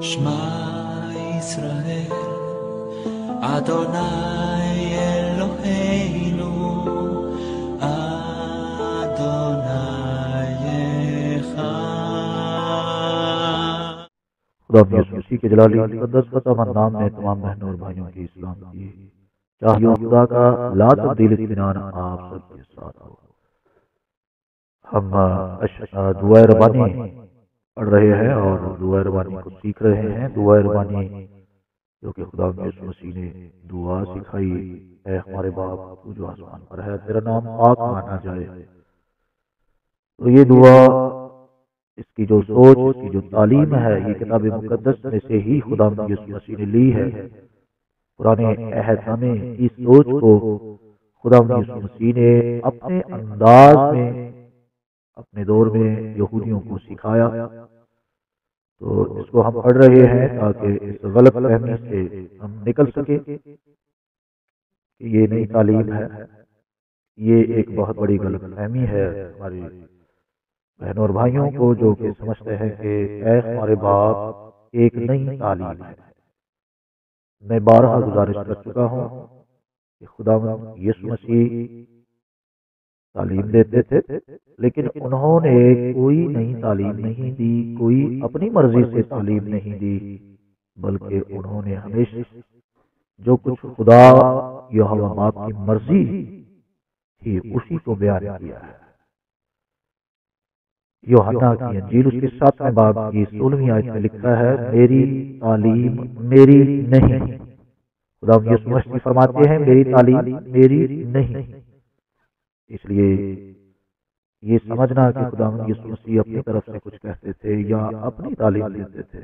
שמע ישראל, אדוני אלוהינו, אדוני אחד. خدا یسوع مسیح کے جلالی مقدس فتح نام میں تمام بہنوں اور بھائیوں کی اسلام کی چاہیے خدا کا لا تبدیل اطمینان آپ سب کے ساتھ ہو۔ ہم دعائے ربانی پڑھ رہے ہیں اور دعائے ربانی کو سیکھ رہے ہیں۔ دعائے ربانی جو کہ خدا یسوع مسیح نے دعا سکھائی، اے ہمارے باپ تو جو آسمان پر ہے، تیرا نام پاک مانا جائے۔ تو یہ دعا، اس کی جو سوچ، اس کی جو تعلیم ہے، یہ کتاب مقدس میں سے ہی خدا یسوع مسیح نے لی ہے۔ پرانے عہد میں اس سوچ کو خدا یسوع مسیح نے اپنے انداز میں اپنے دور میں یہودیوں کو سکھایا۔ تو اس کو ہم پڑھ رہے ہیں تاکہ اس غلط فہمی سے ہم نکل سکیں کہ یہ نئی تعلیم ہے۔ یہ ایک بہت بڑی غلط فہمی ہے ہماری بہنوں اور بھائیوں کو، جو کہ سمجھتے ہیں کہ اے ہمارے باپ ایک نئی تعلیم ہے۔ میں بارہا گزارش کر چکا ہوں کہ خدا یسوع مسیح تعلیم دیتے تھے، لیکن انہوں نے کوئی نئی تعلیم نہیں دی، کوئی اپنی مرضی سے تعلیم نہیں دی، بلکہ انہوں نے ہمیشہ جو کچھ خدا یہوہ باپ کی مرضی تھی اسی کو بیان کیا ہے۔ یوحنا کی انجیل اس کے 7ویں باب کی 16ویں آیت میں لکھا ہے، میری تعلیم میری نہیں۔ خدا یسوع مسیح فرماتے ہیں میری تعلیم میری نہیں۔ اس لیے یہ سمجھنا کہ خدا یسوع مسیح اپنی طرف سے کچھ کہتے تھے یا اپنی تعلیم دیتے تھے،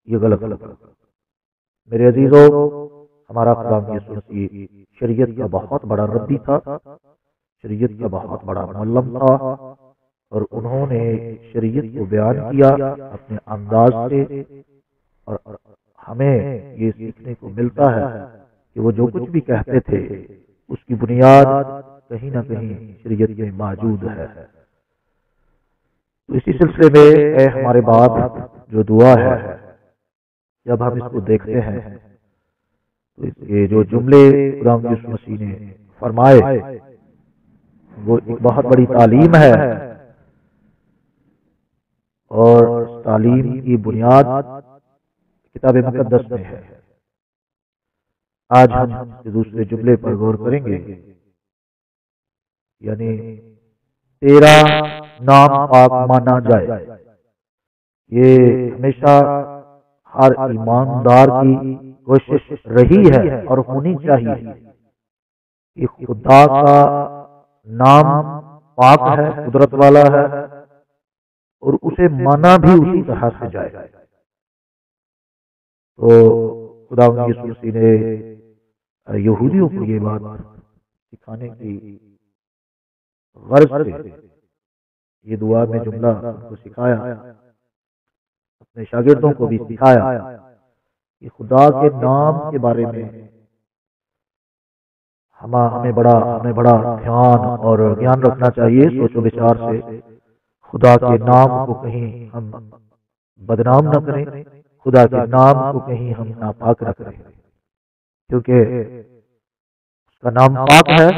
یہ غلط ہے۔ میرے عزیزو، ہمارا خدا یسوع مسیح شریعت کا بہت بڑا ربی تھا، شریعت کا بہت بڑا معلم تھا، اور انہوں نے شریعت کو بیان کیا اپنے انداز سے، اور ہمیں یہ سیکھنے کو ملتا ہے کہ وہ جو کچھ بھی کہتے تھے اس کی بنیاد کہیں نہ کہیں شریعت میں موجود ہے۔ تو اسی سلسلے میں اے ہمارے باپ جو دعا ہے، جب ہم اس کو دیکھتے ہیں تو یہ جو جملے خدا یسوع مسیح نے فرمائے وہ ایک بہت بڑی تعلیم ہے، اور اس تعلیم کی بنیاد کتاب مقدس میں ہے۔ آج ہم دوسرے جملے پر غور کریں گے، یعنی تیرا نام پاک مانا جائے۔ یہ ہمیشہ ہر ایماندار کی کوشش رہی ہے اور ہونی چاہیے کہ خدا کا نام پاک ہے، قدرت والا ہے، اور اسے مانا بھی اسی طرح سے جائے۔ تو خدا یسوع مسیح نے یہودیوں کو یہ بات سکھانے کی غرض سے یہ دعا میں جملہ ان کو سکھایا، اپنے شاگردوں کو بھی سکھایا کہ خدا کے نام کے بارے میں ہمیں بڑا دھیان اور گیان رکھنا چاہیے، سوچ و بچار سے خدا کے نام کو کہیں ہم بدنام نہ کریں، خدا کے نام کو کہیں ہم ناپاک نہ کریں، کیونکہ اس کا نام پاک ہے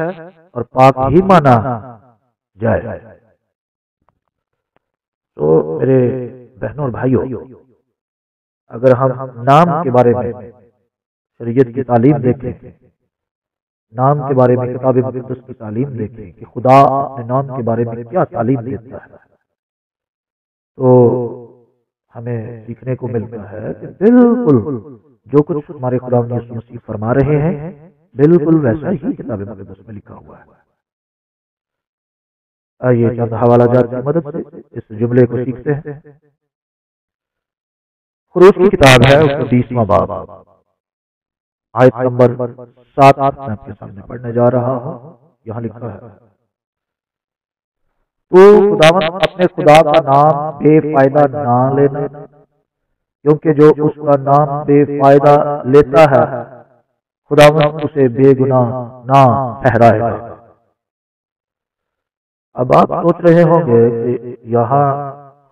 اور پاک ہی مانا جائے۔ تو میرے بہنوں اور بھائیوں، اگر ہم نام کے بارے میں شریعت کی تعلیم دیکھیں، نام کے بارے میں کتاب مقدس کی تعلیم دیکھیں کہ خدا اپنے نام کے بارے میں کیا تعلیم دیتا ہے، تو ہمیں سیکھنے کو ملتا ہے کہ بالکل جو کچھ ہمارے خدا یسوع مسیح فرما رہے ہیں بالکل ویسا ہی کتاب مقدس میں لکھا ہوا ہے۔ آئیے چند حوالہ جات کی مدد سے اس جملے کو سیکھتے ہیں۔ خروج کی کتاب ہے، اس کا 20واں باب، آیت نمبر 7 میں آپ کے سامنے پڑھنے جا رہا ہوں۔ یہاں لکھا ہے، تو خداوند اپنے خدا کا نام بے فائدہ نہ لینا، کیونکہ جو اس کا نام بے فائدہ لیتا ہے خداوند اسے بے گناہ نہ ٹھہرائے گا۔ اب آپ سوچ رہے ہوں گے کہ یہاں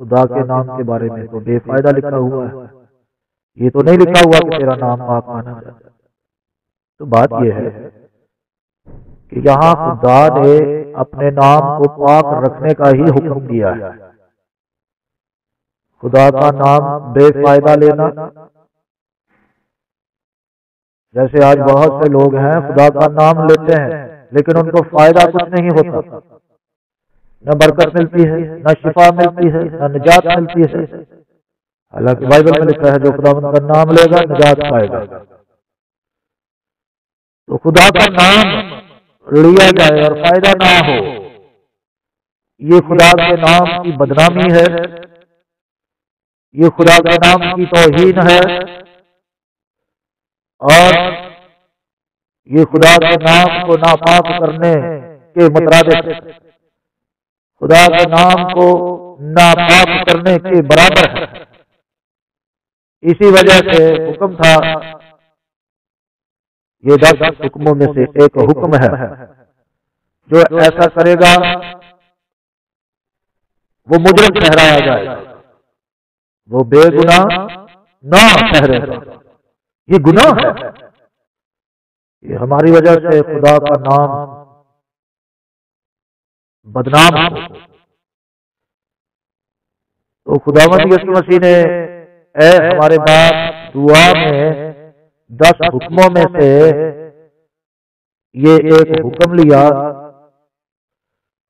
خدا کے نام کے بارے میں تو بے فائدہ لکھا ہوا ہے، یہ تو نہیں لکھا ہوا کہ تیرا نام پاک مانا جائے۔ تو بات یہ ہے کہ یہاں خدا نے اپنے نام کو پاک رکھنے کا ہی حکم دیا ہے۔ خدا کا نام بے فائدہ لینا، جیسے آج بہت سے لوگ ہیں خدا کا نام لیتے ہیں لیکن ان کو فائدہ کچھ نہیں ہوتا، نہ برکت ملتی ہے، نہ شفا ملتی ہے، نہ نجات ملتی ہے۔ حالانکہ بائبل میں لکھا ہے جو خدا کا نام لے گا نجات پائے گا۔ تو خدا کا نام لیا جائے اور فائدہ نہ ہو، یہ خدا کے نام کی بدنامی ہے، یہ خدا کے نام کی توہین ہے، اور یہ خدا کے نام کو ناپاک کرنے کے مترادف، خدا کے نام کو ناپاک کرنے کے برابر ہے۔ اسی وجہ سے حکم تھا، یہ 10 حکموں میں سے ایک حکم ہے، جو ایسا کرے گا وہ مجرم ٹھہرایا جائے گا، وہ بے گناہ نہ ٹھہرے گا۔ یہ گناہ ہے، یہ ہماری وجہ سے خدا کا نام بدنام ہو۔ تو خداوند یسوع مسیح نے اے ہمارے باپ دعا میں 10 حکموں میں سے یہ ایک حکم لیا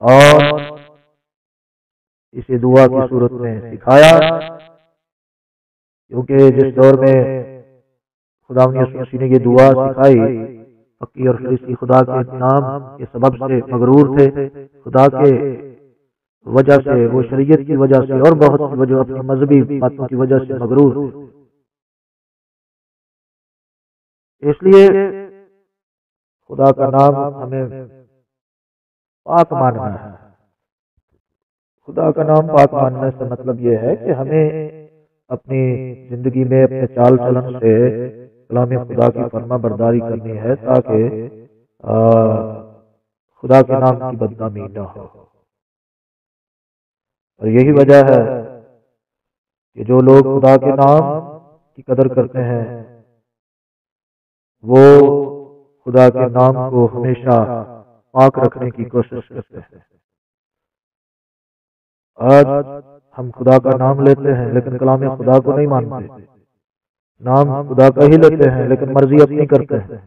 اور اسے دعا کی صورت میں سکھایا، کیونکہ جس دور میں خداوند یسوع مسیح نے یہ دعا سکھائی، فقی اور فریسی خدا کے نام کے سبب سے مغرور تھے، خدا کے وجہ سے، وہ شریعت کی وجہ سے اور بہت سی وجہ اپنی مذہبی باتوں کی وجہ سے مغرور تھے۔ اس لیے خدا کا نام ہمیں پاک ماننا ہے۔ خدا کا نام پاک ماننے سے مطلب یہ ہے کہ ہمیں اپنی زندگی میں اپنے چال چلن سے کلام خدا کی فرما برداری کرنی ہے، تاکہ خدا کے نام کی بدنامی نہ ہو۔ اور یہی وجہ ہے کہ جو لوگ خدا کے نام کی قدر کرتے ہیں وہ خدا کے نام کو ہمیشہ پاک رکھنے کی کوشش کرتے ہیں۔ آج ہم خدا کا نام لیتے ہیں لیکن کلام خدا کو نہیں مانتے، نام خدا کا ہی لیتے ہیں لیکن مرضی اپنی کرتے ہیں،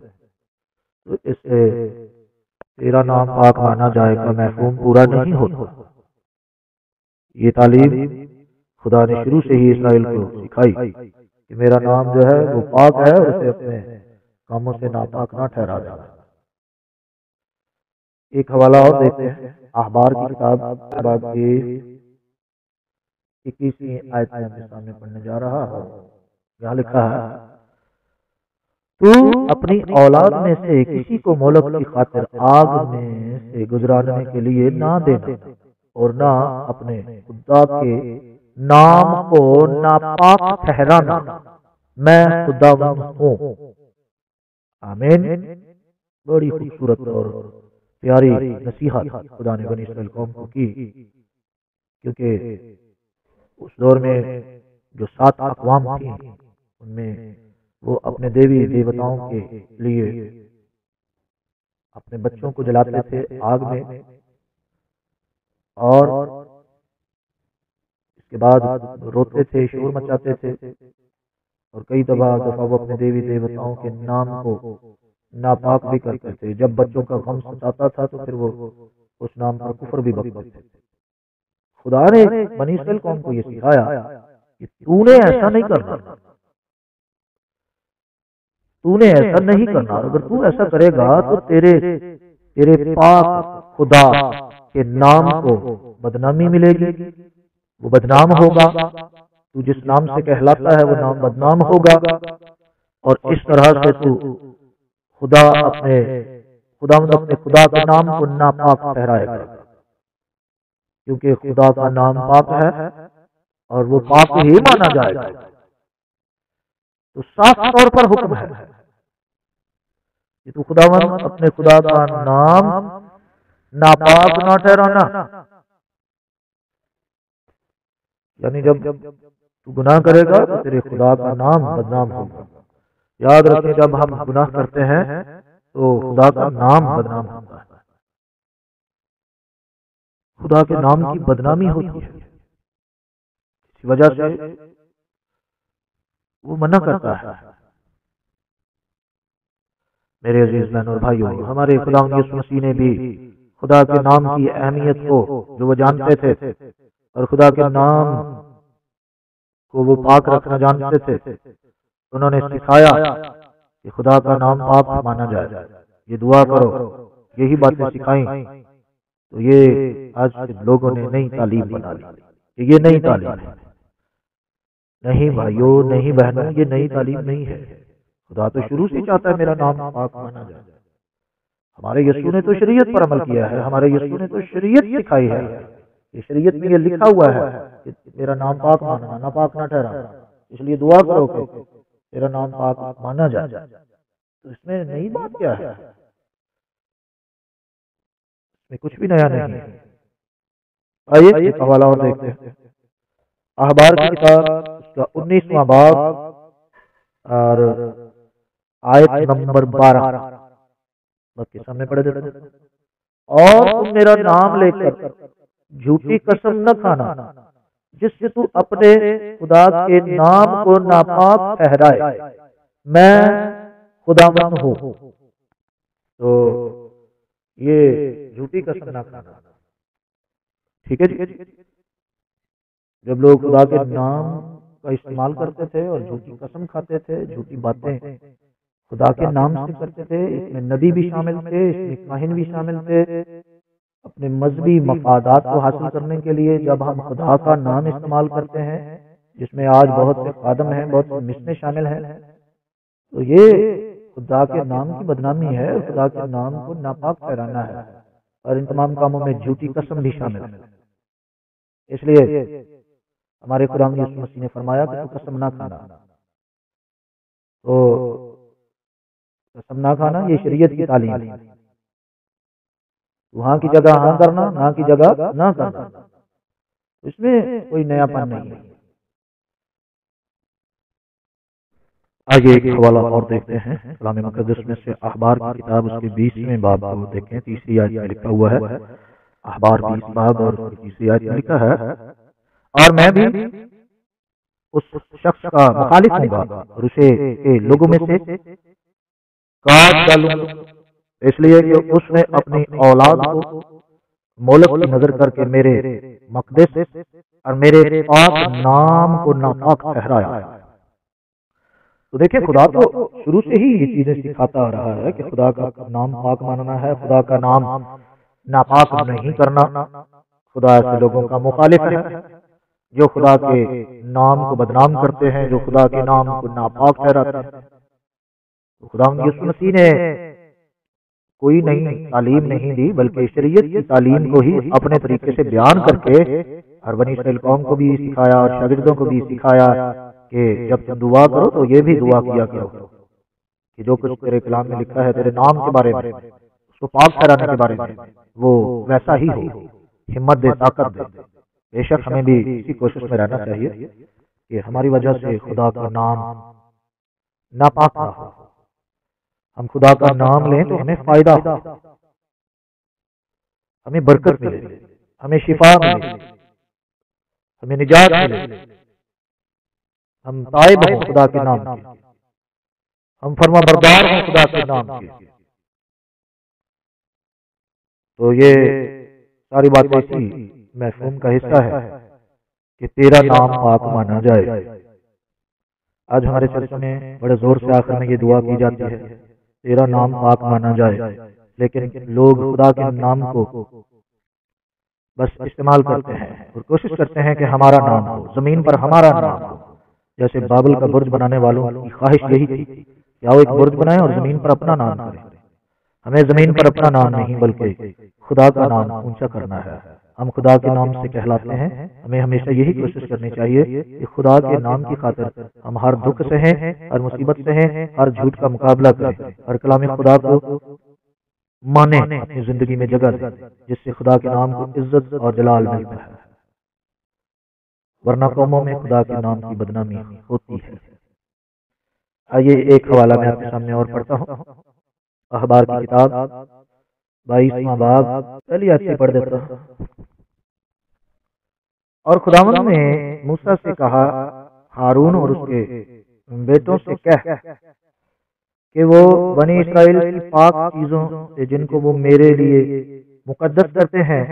تو اس سے تیرا نام پاک مانا جائے گا مفہوم پورا نہیں ہوتا۔ یہ تعلیم خدا نے شروع سے ہی اسرائیل کو سکھائی کہ میرا نام جو ہے وہ پاک ہے، اسے اپنے کاموں سے ناپاک نہ ٹھہرا جائے۔ ایک حوالہ اور دیکھتے ہیں، احبار کی کتاب کی 21ویں آیت میں ہمارے سامنے پڑھنے جا رہا ہوں۔ یہاں لکھا ہے، تو اپنی اولاد میں سے کسی کو مہلک کی خاطر آگ میں سے گزرانے کے لیے نہ دینا، اور نہ اپنے خدا کے نام کو ناپاک ٹھہرانا، میں خداوند ہوں۔ آمین۔ بڑی خوبصورت اور پیاری نصیحت خدا نے بنی اسرائیل قوم کو کی، کیونکہ اس دور میں جو 7 اقوام تھیں ان میں وہ اپنے دیوی دیوتاؤں کے لیے اپنے بچوں کو جلاتے تھے آگ میں، اور اس کے بعد روتے تھے، شور مچاتے تھے، اور کئی دفعہ وہ اپنے دیوی دیوتاؤں کے نام کو ناپاک بھی کرتے تھے۔ جب بچوں کا غم ستاتا تھا تو پھر وہ اس نام پر کفر بھی بکتے تھے۔ خدا نے بنی اسرائیل قوم کو یہ سکھایا کہ تو نے ایسا نہیں کرنا، تو نے ایسا نہیں کرنا، اگر تو ایسا کرے گا تو تیرے پاک خدا کے نام کو بدنامی ملے گی، وہ بدنام ہوگا، تو جس نام سے کہلاتا ہے وہ نام بدنام ہوگا، اور اس طرح سے تو اپنے خدا کے نام کو ناپاک ٹھہرائے گا، کیونکہ خدا کا نام پاک ہے اور وہ پاک ہی مانا جائے گا۔ تو صاف طور پر حکم ہے کہ تو خداوند اپنے خدا کا نام ناپاک نہ ٹھہرانا۔ یعنی جب تو گناہ کرے گا تو تیرے خدا کا نام بدنام ہوگا. یاد رکھیں جب ہم گناہ کرتے ہیں تو خدا کا نام بدنام ہوتا ہے. خدا کے نام کی بدنامی ہوتی ہے. اسی وجہ سے وہ منع کرتا ہے. میرے عزیز بہنوں اور بھائیوں، ہمارے خدا یسوع مسیح نے بھی خدا کے نام کی اہمیت کو جو وہ جانتے تھے اور خدا کے نام کو وہ پاک رکھنا جانتے تھے، انہوں نے سکھایا کہ خدا کا نام پاک مانا جائے، یہ دعا کرو، یہی باتیں سکھائیں. تو یہ آج کے لوگوں نے نئی تعلیم بنا لی کہ یہ نئی تعلیم ہے. نہیں بھائیوں، نہیں بہنوں، یہ نئی تعلیم نہیں ہے. خدا تو شروع سے چاہتا ہے میرا نام پاک مانا جائے. ہمارے یسوع نے تو شریعت پر عمل کیا ہے، ہمارے یسوع نے تو شریعت سکھائی ہے. یہ شریعت میں یہ لکھا ہوا ہے کہ میرا نام پاک ماننا، ناپاک نہ ٹھہرانا. اس لیے دعا کرو کہ میرا نام پاک مانا جائے. تو اس میں نئی بات کیا ہے؟ اس میں کچھ بھی نیا نہیں ہے. آئیے ایک حوالہ اور دیکھتے ہیں. احبار کی کتاب اس کا 19واں باب اور آیت نمبر 12 بس کے سامنے پڑھے دیتے ہیں. اور تم میرا نام لے کر جھوٹی قسم نہ کھانا جس سے تو اپنے خدا کے نام کو ناپاک ٹھہرائے، میں خداوند ہوں. تو یہ جھوٹی قسم نہ کھانا، ٹھیک ہے جی. جب لوگ خدا کے نام کا استعمال کرتے تھے اور جھوٹی قسم کھاتے تھے، جھوٹی باتیں خدا کے نام سے کرتے تھے، اس میں نبی بھی شامل تھے، اس میں کاہن بھی شامل تھے. اپنے مذہبی مفادات کو حاصل کرنے کے لیے جب ہم خدا کا نام استعمال کرتے ہیں، جس میں آج بہت سے خادم ہیں، بہت سے مشنیں شامل ہیں، تو یہ خدا کے نام کی بدنامی ہے، خدا کے نام کو ناپاک ٹھہرانا ہے. اور ان تمام کاموں میں جھوٹی قسم بھی شامل ہے. اس لیے ہمارے خدا یسوع مسیح نے فرمایا کہ تو قسم نہ کھانا. تو قسم نہ کھانا یہ شریعت کی تعلیم ہے. وہاں کی جگہ ہاں کرنا، نہ کی جگہ نہ کرنا، اس میں کوئی نیا پن نہیں ہے. آگے ایک حوالہ اور دیکھتے ہیں کلام مقدس میں سے احبار کی کتاب اس کے 20ویں باب کو دیکھیں. تیسری آیت میں لکھا ہوا ہے، احبار 20 باب اور تیسری آیت میں لکھا ہے، اور میں بھی اس شخص کا مخالف ہوں گا اور اسے کے لوگوں میں سے کاٹ ڈالوں گا، اس لیے کہ اس نے اپنی اولاد کو مولک کی نظر کر کے میرے مقدس اور میرے پاک نام کو ناپاک ٹھہرایا. تو دیکھیں خدا تو شروع سے ہی یہ چیزیں سکھاتا آ رہا ہے کہ خدا کا نام پاک ماننا ہے، خدا کا نام ناپاک نہیں کرنا. خدا ایسے لوگوں کا مخالف ہے جو خدا کے نام کو بدنام کرتے ہیں، جو خدا کے نام کو ناپاک ٹھہراتے ہیں. تو خدا یسوع مسیح نے کوئی نئی تعلیم نہیں دی، بلکہ شریعت کی تعلیم کو ہی اپنے طریقے سے بیان کر کے اور بنی اسرائیل قوم کو بھی سکھایا اور شاگردوں کو بھی سکھایا کہ جب تم دعا کرو تو یہ بھی دعا کیا کرو کہ جو کچھ تیرے کلام میں لکھا ہے تیرے نام کے بارے میں، اس کو پاک ٹھہرانے کے بارے میں، وہ ویسا ہی ہو. ہمت دے، طاقت دے. بے شک ہمیں بھی اسی کوشش میں رہنا چاہیے کہ ہماری وجہ سے خدا کا نام ناپاک نہ ہو. ہم خدا کا نام لیں تو ہمیں فائدہ ہو، ہمیں برکت ملے، ہمیں شفا ملے، ہمیں نجات ملے. ہم تائب ہوں خدا کے نام کے، ہم فرما بردار ہوں خدا کے نام کے. تو یہ ساری باتیں اسی مفہوم کا حصہ ہے کہ تیرا نام پاک مانا جائے. آج ہمارے چرچ میں بڑے زور سے آخر میں یہ دعا کی جاتی ہے، تیرا نام پاک مانا جائے. لیکن لوگ خدا کے نام کو بس استعمال کرتے ہیں اور کوشش کرتے ہیں کہ ہمارا نام ہو، زمین پر ہمارا نام ہو. جیسے بابل کا برج بنانے والوں کی خواہش یہی تھی کہ آؤ ایک برج بنائیں اور زمین پر اپنا نام کریں. ہمیں زمین پر اپنا نام نہیں بلکہ خدا کا نام اونچا کرنا ہے. ہم خدا کے نام سے کہلاتے ہیں. ہمیں ہمیشہ یہی کوشش کرنی چاہیے کہ خدا کے نام کی خاطر ہم ہر دکھ سہیں، ہر مصیبت سہیں، ہر جھوٹ کا مقابلہ کریں اور کلام خدا کو مانیں، اپنی زندگی میں جگہ دیں، جس سے خدا کے نام کو عزت اور جلال ملتا ہے. ورنہ قوموں میں خدا کے نام کی بدنامی ہوتی ہے۔ آئیے ایک حوالہ میں آپ کے سامنے اور پڑھتا ہوں، اخبار کی کتاب 22واں باب پہلی آیت سے پڑھ دیتا ہوں۔ اور خداوند نے موسیٰ سے کہا، ہارون اور اس کے بیٹوں سے کہہ کہ وہ بنی اسرائیل کی پاک چیزوں سے جن کو وہ میرے لیے مقدس کرتے ہیں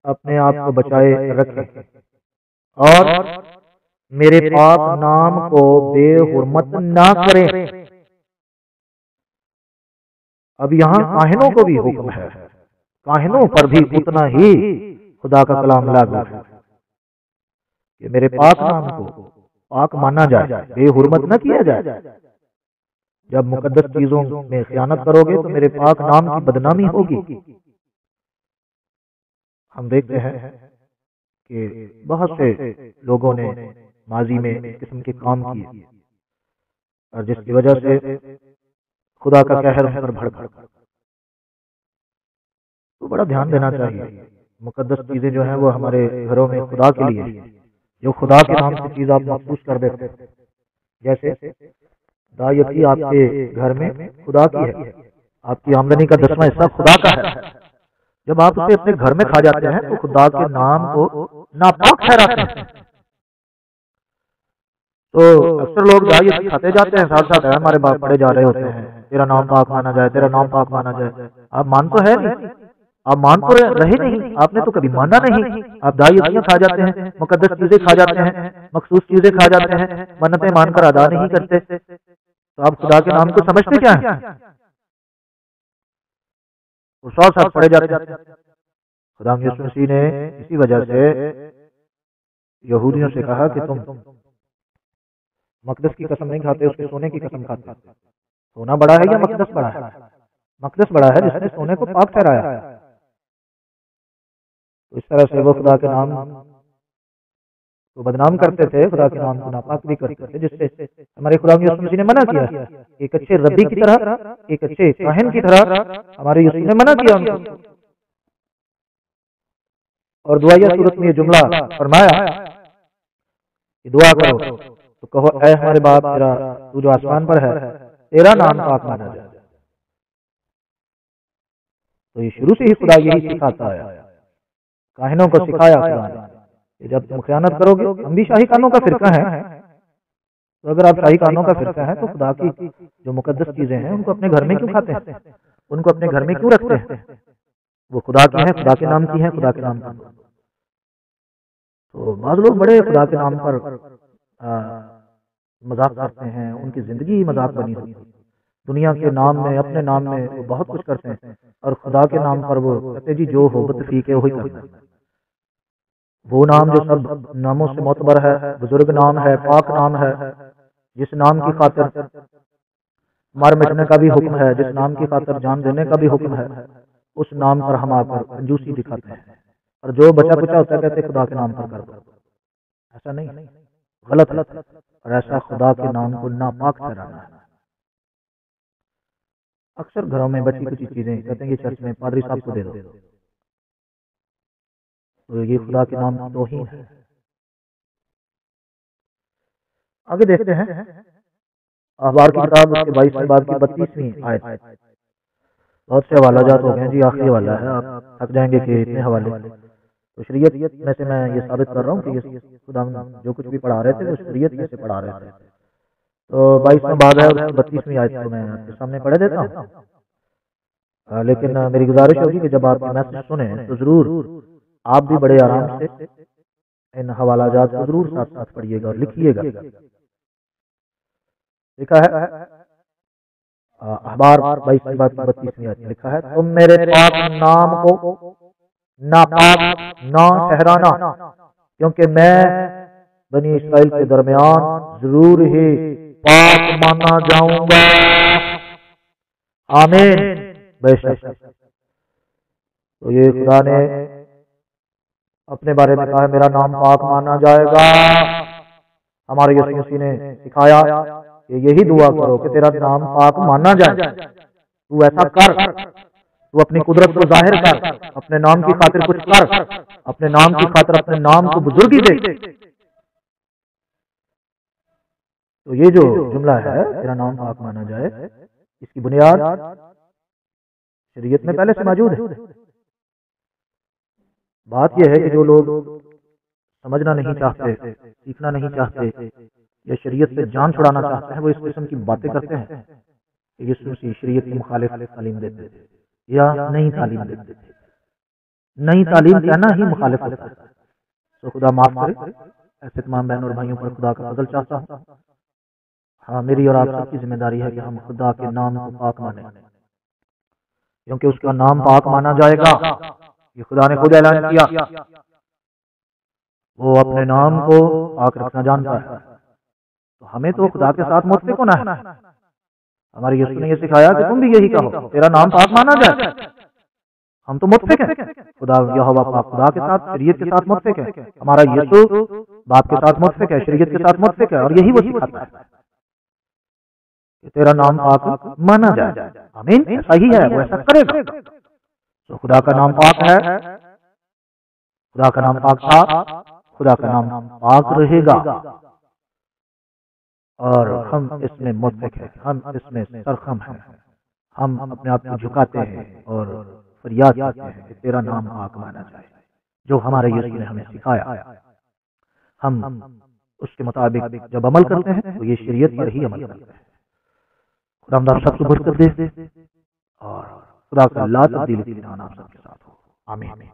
اپنے آپ کو بچائے رکھیں، اور میرے پاک نام کو بے حرمت نہ کریں۔ اب یہاں کاہنوں کو بھی حکم ہے، کاہنوں پر بھی اتنا ہی خدا کا کلام لاگو ہے کہ میرے پاک نام کو پاک مانا جائے، بے حرمت نہ کیا جائے۔ جب مقدس چیزوں میں خیانت کرو گے تو میرے پاک نام کی بدنامی ہوگی۔ ہم دیکھتے ہیں کہ بہت سے لوگوں نے ماضی میں اس قسم کے کام کیے اور جس کی وجہ سے خدا کا قہر ہم پر بھڑکا۔ تو بڑا دھیان دینا چاہیے، مقدس چیزیں جو ہیں وہ ہمارے گھروں میں خدا کے لیے، جو خدا کے نام سے چیز آپ محفوظ کر دیتے ہیں، جیسے دایتی آپ کے گھر میں خدا کی ہے، آپ کی آمدنی کا 10واں حصہ خدا کا ہے۔ جب آپ اسے اپنے گھر میں کھا جاتے ہیں تو خدا کے نام کو ناپاک ٹھہراتے ہیں۔ تو اکثر لوگ دایت کھاتے جاتے ہیں، ساتھ ساتھ ہمارے باپ پڑے جا رہے ہوتے ہیں، تیرا نام پاک مانا جائے، تیرا نام پاک مانا جائے۔ آپ مان تو ہے نہیں، آپ مان تو رہے نہیں، آپ نے تو کبھی مانا نہیں۔ آپ دایتیاں کھا جاتے ہیں، مقدس چیزیں کھا جاتے ہیں، مخصوص چیزیں کھا جاتے ہیں، منتیں مان کر ادا نہیں کرتے، تو آپ خدا کے نام کو سمجھتے کیا ہیں؟ وہ ساتھ پڑے جاتے ہیں۔ خدا یسوع مسیح نے اسی وجہ سے یہودیوں سے کہا کہ تم مقدس کی قسم نہیں کھاتے، اس کے سونے کی قسم کھاتے۔ سونا بڑا ہے یا مقدس بڑا ہے؟ مقدس بڑا ہے جس نے سونے کو پاک ٹھہرایا۔ تو اس طرح سے وہ خدا کے نام کو بدنام کرتے تھے، خدا کے نام کو ناپاک بھی کرتے تھے، جس سے ہمارے خدا یسوع مسیح نے منع کیا۔ ایک اچھے ربی کی طرح، ایک اچھے کاہن کی طرح ہمارے یسوع نے منع کیا ان کو۔ اور دعائیہ صورت میں یہ جملہ فرمایا کہ دعا کرو تو کہو، اے ہمارے باپ تیرا تو جو آسمان پر ہے، تیرا نام پاک مانا جائے۔ تو یہ شروع سے ہی خدا یہی سکھاتا ہے، کاہنوں کو سکھایا خدا نے کہ جب تم خیانت کرو گے، ہم بھی شاہی کانوں کا فرقہ ہیں، تو اگر آپ شاہی کانوں کا فرقہ ہیں تو خدا کی جو مقدس چیزیں ہیں ان کو اپنے گھر میں کیوں کھاتے ہیں، ان کو اپنے گھر میں کیوں رکھتے ہیں؟ وہ خدا کی ہیں، خدا کے نام کی ہیں، خدا کے نام پر۔ تو بعض لوگ بڑے خدا کے نام پر مذاق کرتے ہیں، ان کی زندگی ہی مذاق بنی ہوئی، دنیا کے نام میں، اپنے نام میں وہ بہت کچھ کرتے ہیں، اور خدا کے نام پر وہ کہتے جی جو ہو بتفیق ہے وہی کرنا ہے۔ وہ نام جو سب ناموں سے معتبر ہے، بزرگ نام ہے، پاک نام ہے، جس نام کی خاطر مار مٹنے کا بھی حکم ہے، جس نام کی خاطر جان دینے کا بھی حکم ہے، اس نام پر ہم آ کر کنجوسی دکھاتے ہیں، اور جو بچا کچا ہوتا ہے کہتے خدا کے نام پر کر دو۔ ایسا نہیں، غلط ہے، اور ایسا خدا کے نام کو ناپاک ٹھہرانا ہے۔ اکثر گھروں میں بچی کچی چیزیں کہتے ہیں یہ چرچ میں پادری صاحب کو دے دو، تو یہ خدا کے نام کی توہین ہے۔ آگے دیکھتے ہیں اخبار کی کتاب اس کے 22 باب کی 32ویں آیت۔ بہت سے حوالہ جات ہو گئے جی، آخری حوالہ ہے، آپ تھک جائیں گے کہ اتنے حوالے۔ تو شریعت میں سے میں یہ ثابت کر رہا ہوں کہ یہ خدا جو کچھ بھی پڑھا رہے تھے وہ شریعت میں سے پڑھا رہے تھے۔ تو 22واں باب ہے اور 32ویں آیت کو میں آپ کے سامنے پڑھ دیتا ہوں، لیکن میری گزارش ہوگی کہ جب آپ یہ میسج سنیں تو ضرور آپ بھی بڑے آرام سے ان حوالہ جات کو ضرور ساتھ ساتھ پڑھیے گا اور لکھیے گا۔ لکھا ہے اخبار 22 باب 32ویں آیت میں لکھا ہے، تم میرے پاک نام کو ناپاک نہ ٹھہرانا، کیونکہ میں بنی اسرائیل کے درمیان ضرور ہی پاک مانا جاؤں گا۔ آمین۔ بے شک تو یہ خدا نے اپنے بارے میں کہا ہے میرا نام پاک مانا جائے گا۔ ہمارے یسوع مسیح نے سکھایا کہ یہی دعا کرو کہ تیرا نام پاک مانا جائے۔ تو ایسا کر، تو اپنی قدرت کو ظاہر کر، اپنے نام کی خاطر کچھ کر، اپنے نام کی خاطر اپنے نام کو بزرگی دے، تو یہ جو جملہ ہے تیرا نام پاک مانا جائے، اس کی بنیاد شریعت میں پہلے سے موجود ہے۔ بات یہ ہے کہ جو لوگ سمجھنا نہیں چاہتے، سیکھنا نہیں چاہتے، یا شریعت سے جان چھڑانا چاہتے ہیں، وہ اس قسم کی باتیں کرتے ہیں کہ یسوع مسیح شریعت کے مخالف تعلیم دیتے تھے یا نئی تعلیم دیتے تھے۔ نئی تعلیم کہنا ہی مخالف ہوتا ہے۔ تو خدا معاف کرے، ایسے تمام بہنوں اور بھائیوں پر خدا کا فضل چاہتا ہوں۔ ہاں، میری اور آپ سب کی ذمہ داری ہے کہ ہم خدا کے نام کو پاک مانیں، کیونکہ اس کا نام پاک مانا جائے گا۔ یہ خدا نے خود اعلان کیا، وہ اپنے نام کو پاک رکھنا جانتا ہے۔ تو ہمیں تو خدا کے ساتھ متفق ہونا ہے۔ ہمارے یسوع نے یہ سکھایا کہ تم بھی یہی کہو، تیرا نام پاک مانا جائے۔ ہم تو متفق ہیں، خدا یہوہ پاک خدا کے ساتھ، شریعت کے ساتھ متفق ہے۔ ہمارا یسوع باپ کے ساتھ متفق ہے، شریعت کے ساتھ متفق ہے، اور یہی وہ سکھاتا ہے کہ تیرا نام پاک مانا جائے۔ آمین، ایسا ہی ہے، وہ ایسا کرے گا۔ تو خدا کا نام پاک ہے، خدا کا نام پاک تھا، خدا کا نام پاک رہے گا، اور ہم اس میں متفق ہیں، ہم اس میں سرخم ہیں۔ ہم اپنے آپ کو جھکاتے ہیں اور فریاد کرتے ہیں کہ تیرا نام پاک مانا جائے، جو ہمارے یسوع نے ہمیں سکھایا۔ ہم اس کے مطابق جب عمل کرتے ہیں تو یہ شریعت پر ہی عمل کرتے ہیں۔ خدا ہم سب کو برکت دے، اور خدا کا لا تبدیل کی اطاعت آپ سب کے ساتھ ہو۔ آمین۔